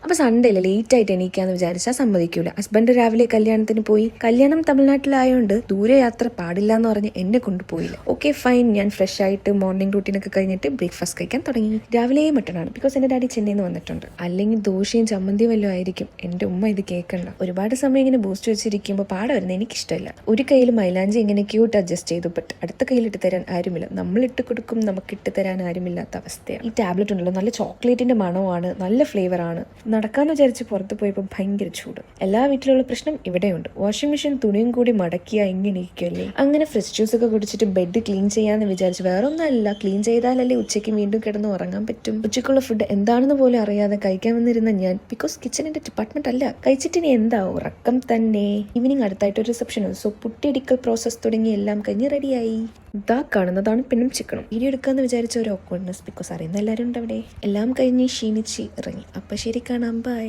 അപ്പോൾ Sunday late ആയിട്ട് എണീക്കാന്ന് വിചാരിച്ചാൽ സമ്മതിക്കൂല. ഹസ്ബൻഡ് രാവിലെ കല്യാണത്തിന് പോയി. കല്യാണം തമിഴ്നാട്ടിലായോണ്ട് ദൂരെ യാത്ര പാടില്ല എന്ന് പറഞ്ഞ് എന്നെ കൊണ്ടുപോയില്ല. ഓക്കെ ഫൈൻ, ഞാൻ ഫ്രഷ് ആയിട്ട് മോർണിംഗ് റൂട്ടീനൊക്കെ കഴിഞ്ഞിട്ട് ബ്രേക്ക്ഫാസ്റ്റ് കഴിക്കാൻ തുടങ്ങി. രാവിലെ മട്ടനാണ്, ബിക്കോസ് എൻ്റെ ഡാഡി ചെന്നൈയിൽ നിന്ന് വന്നിട്ടുണ്ട്. അല്ലെങ്കിൽ ദോശയും ചമ്മന്തിയും വല്ലതും ആയിരിക്കും. എൻ്റെ ഉമ്മ ഇത് കേൾക്കണ്ട. ഒരുപാട് സമയം ഇങ്ങനെ ബൂസ്റ്റ് വെച്ചിരിക്കുമ്പോൾ പാട വരുന്നത് എനിക്കിഷ്ടമല്ല. ഒരു കയ്യിൽ മൈലാഞ്ചി ഇങ്ങനെ ക്യൂട്ട് അഡ്ജസ്റ്റ് ചെയ്തു, ബട്ട് അടുത്ത കയ്യിലിട്ട് തരാൻ ആരുമില്ല. നമ്മൾ ഇട്ട് കൊടുക്കും, നമുക്ക് ഇട്ട് തരാൻ ആരുമില്ലാത്ത അവസ്ഥയാണ്. ഈ ടാബ്ലറ്റ് ഉണ്ടല്ലോ, നല്ല ചോക്ലേറ്റിന്റെ മണമാണ്, നല്ല ഫ്ലേവർ ആണ്. നടക്കാന്ന് വിചാരിച്ച് പുറത്ത് പോയപ്പോൾ ഭയങ്കര ചൂട്. എല്ലാ വീട്ടിലുള്ള പ്രശ്നം ഇവിടെയുണ്ട്. വാഷിംഗ് മെഷീൻ തുണിയും കൂടി മടക്കിയാ ഇങ്ങനെ ഇരിക്കുമല്ലേ. അങ്ങനെ ഫ്രഷ് ജ്യൂസ് ഒക്കെ കുടിച്ചിട്ട് ബെഡ് ക്ലീൻ ചെയ്യാന്ന് വിചാരിച്ച് വേറൊന്നല്ല, ക്ലീൻ ചെയ്താലല്ലേ ഉച്ചയ്ക്ക് വീണ്ടും കിടന്ന് ഉറങ്ങാൻ പറ്റും. ഉച്ചയ്ക്കുള്ള ഫുഡ് എന്താണെന്ന് പോലും അറിയാതെ കഴിക്കാൻ വന്നിരുന്ന ഞാൻ, ബിക്കോസ് കിച്ചണിന്റെ ഡിപ്പാർട്ട്മെന്റ് അല്ല, കഴിച്ചിട്ട് ഇനി എന്താ ഉറക്കം തന്നെ. ഈവനിങ് അടുത്തായിട്ട് ഒരു റിസപ്ഷൻ, സോ പുട്ടിയടിക്കൽ പ്രോസസ് തുടങ്ങി എല്ലാം കഴിഞ്ഞ് റെഡിയായി. ഇതാ കാണുന്നതാണ് പെണ്ണും ചിക്കനും. വീഡിയോ എടുക്കാന്ന് വിചാരിച്ച ഒരു ഓക്വേർഡ്നെസ്, ബിക്കോസ് അറിയുന്ന എല്ലാവരും ഉണ്ട് അവിടെ. എല്ലാം കഴിഞ്ഞ് ക്ഷീണിച്ച് ഇറങ്ങി. അപ്പൊ ശരി, കാണാം, ബൈ.